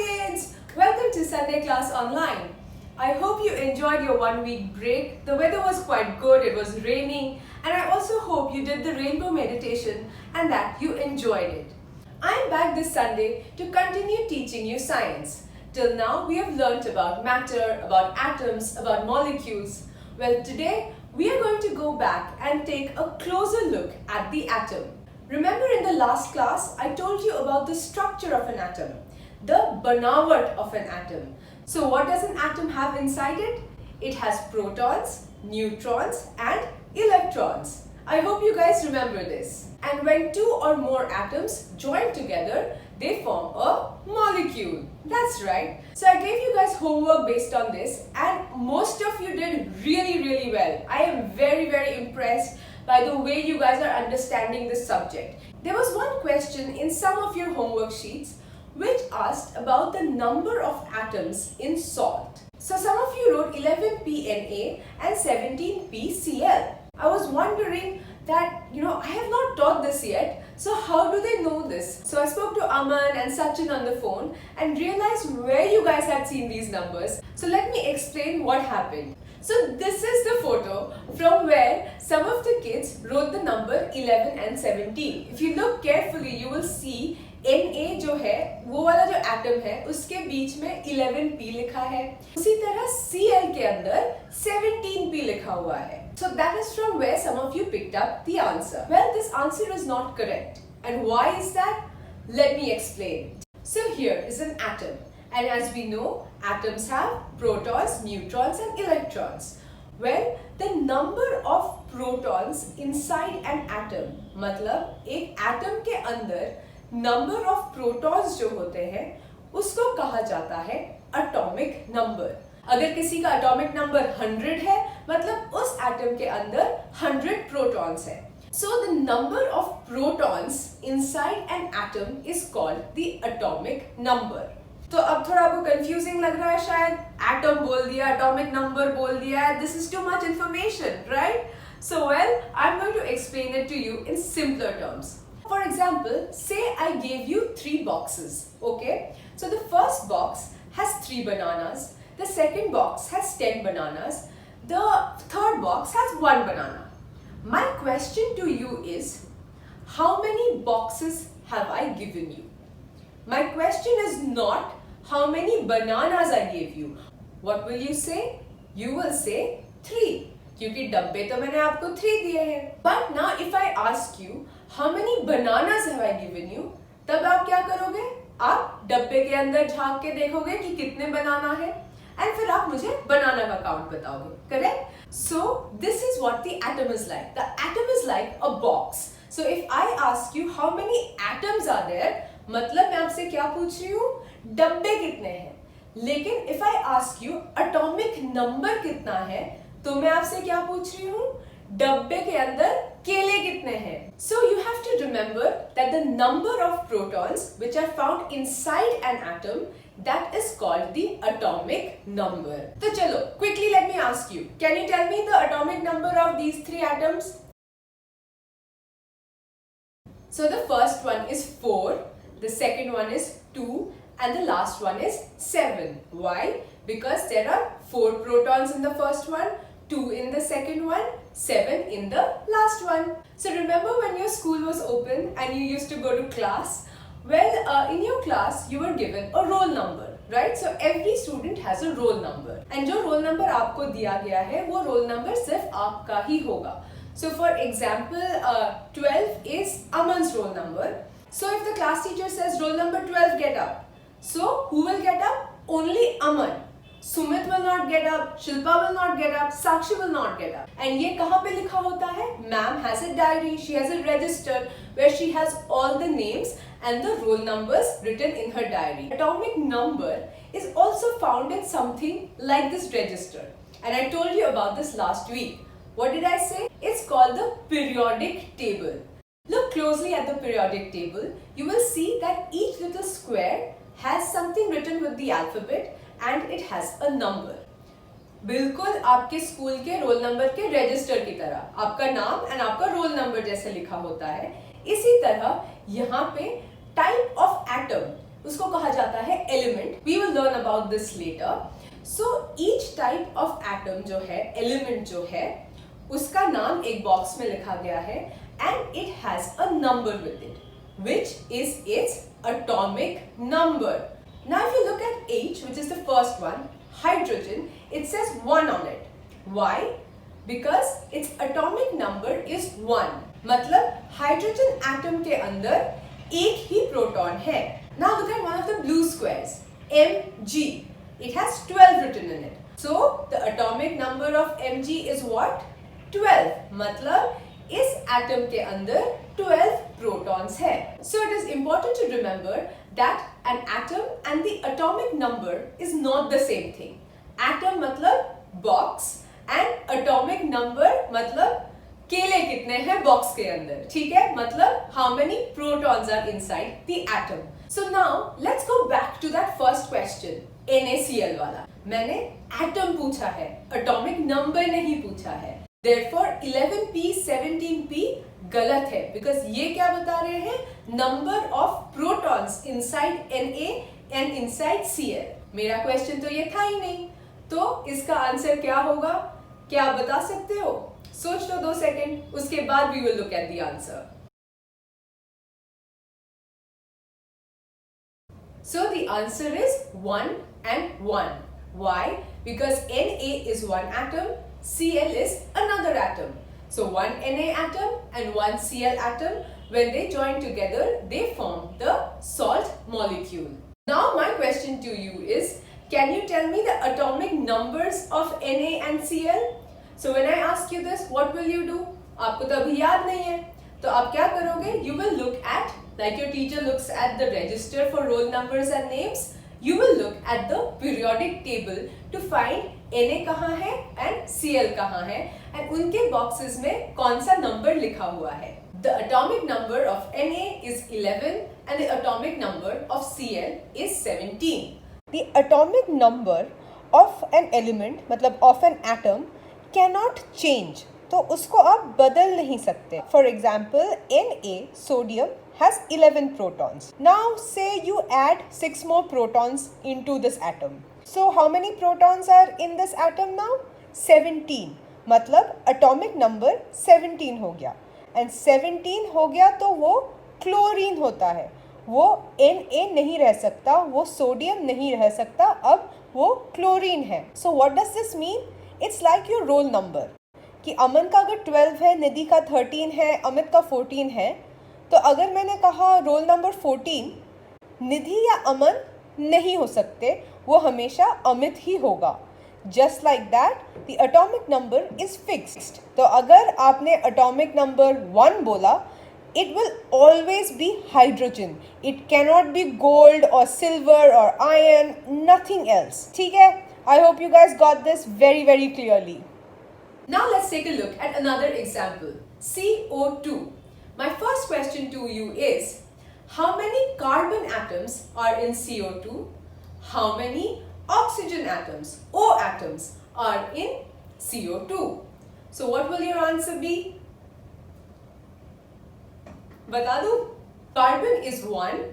kids! Welcome to Sunday class online. I hope you enjoyed your 1 week break. The weather was quite good, it was raining, and I also hope you did the rainbow meditation and that you enjoyed it. I am back this Sunday to continue teaching you science. Till now we have learnt about matter, about atoms, about molecules. Well, today we are going to go back and take a closer look at the atom. Remember in the last class I told you about the structure of an atom, the banawat of an atom. So what does an atom have inside it? It has protons, neutrons and electrons. I hope you guys remember this. And when two or more atoms join together, they form a molecule. That's right. So I gave you guys homework based on this and most of you did really well. I am very impressed by the way you guys are understanding this subject. There was one question in some of your homework sheets which asked about the number of atoms in salt. So some of you wrote 11 Na and 17 PCl. I was wondering that, I have not taught this yet, so how do they know this? So I spoke to Aman and Sachin on the phone and realized where you guys had seen these numbers. So let me explain what happened. So this is the photo from where some of the kids wrote the number 11 and 17. If you look carefully, you will see Na जो है, वो वाला जो atom है, उसके बीच में 11p लिखा है. उसी तरह Cl के अंदर 17p लिखा हुआ है. So that is from where some of you picked up the answer. Well, this answer is not correct. And why is that? Let me explain. So here is an atom. And as we know, atoms have protons, neutrons and electrons. Well, the number of protons inside an atom, मतलब एक atom के अंदर number of protons जो होते हैं, उसको कहा जाता है atomic number. अगर किसी का atomic number 100 है, मतलब उस atom के अंदर 100 protons है. So the number of protons inside an atom is called the atomic number. तो अब थोड़ा आपको कंफ्यूजिंग लग रहा है शायद, एटम बोल दिया, एटॉमिक नंबर बोल दिया, this is too much information, right? So well, I am going to explain it to you in simpler terms. For example, say I gave you 3 boxes, okay? So the first box has 3 bananas, the second box has 10 bananas, the third box has 1 banana. My question to you is, how many boxes have I given you? My question is not how many bananas I gave you. What will you say? You will say 3. क्योंकि डब्बे तो मैंने आपको 3 दिए हैं. But now if I ask you how many bananas have I given you, तब आप क्या करोगे? आप डब्बे के अंदर झांक के देखोगे कि कितने बनाना है and फिर आप मुझे बनाना का काउंट बताओगे. Correct? So this is what the atom is like. The atom is like a box. So if I ask you how many atoms are there, मतलब मैं आपसे क्या पूछ रही हूँ? डब्बे कितने हैं? लेकिन if I ask you atomic number कितना है, तो मैं आपसे क्या पूछ रही हूँ? डब्बे के अंदर केले कितने हैं? So you have to remember that the number of protons which are found inside an atom, that is called the atomic number. तो चलो, quickly let me ask you, can you tell me the atomic number of these 3 atoms? So the first one is 4, the second one is 2 and the last one is 7. Why? Because there are 4 protons in the first one, 2 in the second one, 7 in the last one. So remember when your school was open and you used to go to class? Well, in your class you were given a roll number, right? So every student has a roll number. And जो roll number आपको दिया गया है, वो roll number सिर्फ आपका ही होगा. So for example, 12 is Aman's roll number. So if the class teacher says roll number 12 get up. So who will get up? Only Aman. Sumit will not get up, Shilpa will not get up, Sakshi will not get up. And ये कहाँ पे लिखा होता है? Ma'am has a diary, she has a register where she has all the names and the roll numbers written in her diary. Atomic number is also found in something like this register. And I told you about this last week. What did I say? It's called the periodic table. Look closely at the periodic table. You will see that each little square has something written with the alphabet and it has a number. बिल्कुल आपके school के roll number के register की तरह आपका नाम and आपका roll number जैसे लिखा होता है, इसी तरह यहाँ पे टाइप ऑफ एटम उसको कहा जाता है element. We will learn about this later. So each type of atom जो है, एलिमेंट जो है, उसका नाम एक बॉक्स में लिखा गया है and it has a number with it, which is its atomic number. Now if you look at H, which is the first one, hydrogen, it says 1 on it. Why? Because its atomic number is 1. मतलब hydrogen atom के अंदर एक ही proton है. Now look at one of the blue squares, Mg. It has 12 written in it. So the atomic number of Mg is what? 12. मतलब इस atom के अंदर 12 protons है. So it is important to remember that an atom and the atomic number is not the same thing. Atom मतलब box and atomic number मतलब केले कितने हैं बॉक्स के अंदर, ठीक है? मतलब how many protons are inside the atom. So now let's go back to that first question, NaCl वाला. मैंने एटम पूछा है, एटॉमिक नंबर नहीं पूछा है. Therefore 11p 17p गलत है, because ये क्या बता रहे हैं? Number of protons inside Na and inside Cl. मेरा क्वेश्चन तो ये था ही नहीं, तो इसका आंसर क्या होगा? क्या आप बता सकते हो? सोच लो 2 सेकेंड, उसके बाद we will look at the answer. So the answer is 1 and 1. Why? Because Na is one atom, Cl is another atom. So one Na atom and one Cl atom, when they join together, they form the salt molecule. Now my question to you is, can you tell me the atomic numbers of Na and Cl? So when I ask you this, what will you do? आपको तो अभी याद नहीं है, तो आप क्या करोगे? You will look at, like your teacher looks at the register for roll numbers and names, you will look at the periodic table to find Na कहाँ है and Cl कहाँ है, and उनके boxes में कौन सा number लिखा हुआ है. The atomic number of Na is 11 and the atomic number of Cl is 17. The atomic number of an element, मतलब of an atom, cannot change. तो उसको आप बदल नहीं सकते. For example, Na, sodium, has 11 protons. Now say you add 6 more protons into this atom. So how many protons are in this atom now? 17. मतलब atomic number 17 हो गया. And 17 हो गया तो वो क्लोरीन होता है. वो Na नहीं रह सकता, वो सोडियम नहीं रह सकता, अब वो क्लोरीन है. So what does this mean? It's like your roll number. कि अमन का अगर 12 है, निधि का 13 है, अमित का 14 है, तो अगर मैंने कहा रोल नंबर 14, निधि या अमन नहीं हो सकते, वो हमेशा अमित ही होगा. Just like that, the atomic number is fixed. तो अगर आपने atomic number 1 बोला, it will always be hydrogen. It cannot be gold or silver or iron, nothing else. ठीक है? I hope you guys got this very, very clearly. Now let's take a look at another example. CO2. My first question to you is, how many carbon atoms are in CO2? How many oxygen atoms, O atoms, are in CO2? So what will your answer be? बता दूं? Carbon is 1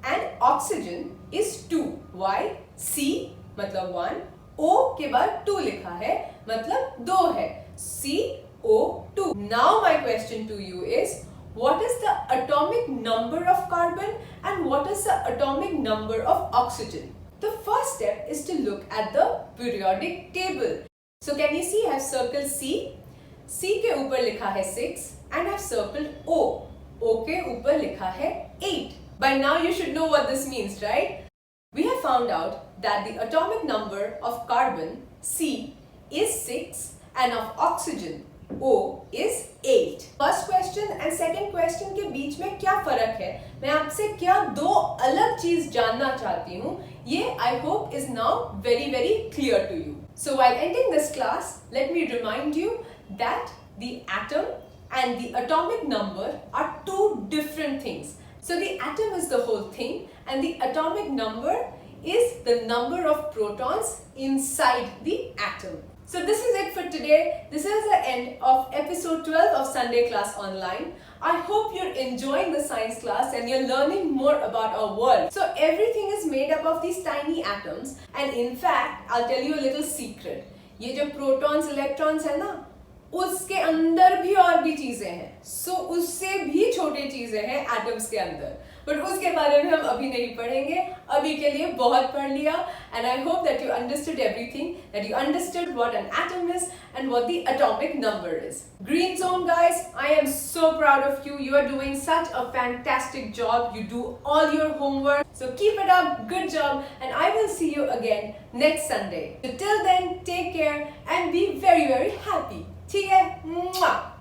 and oxygen is 2. Why? C मतलब 1, O के बाद 2 लिखा है, मतलब 2 है. CO2. Now my question to you is, what is the atomic number of carbon and what is the atomic number of oxygen? The first step is to look at the periodic table. So can you see I have circled C. C के ऊपर लिखा है 6 and I have circled O. O के ऊपर लिखा है 8. By now you should know what this means, right? We have found out that the atomic number of carbon, C, is 6 and of oxygen, O, is 8. First question and second question के बीच में क्या फर्क है? मैं आपसे क्या दो अलग चीज जानना चाहती हूँ? ये I hope is now very, very clear to you. So while ending this class, let me remind you that the atom and the atomic number are two different things. So the atom is the whole thing and the atomic number is the number of protons inside the atom. So this is it for today. This is the end of episode 12 of Sunday Class Online. I hope you're enjoying the science class and you're learning more about our world. So everything is made up of these tiny atoms, and in fact, I'll tell you a little secret. ये जो protons, electrons है ना, उसके अंदर भी और भी चीजें हैं. So उससे भी छोटी चीजें हैं atoms के अंदर. बट उसके बारे में हम अभी नहीं पढ़ेंगे. अभी के लिए बहुत पढ़ लिया. And I hope that you understood everything, that you understood what an atom is and what the atomic number is. Green Zone guys, I am so proud of you. You are doing such a fantastic job. You do all your homework. So keep it up. Good job. And I will see you again next Sunday. So till then, take care and be very, very happy. ठीक है? Mwah!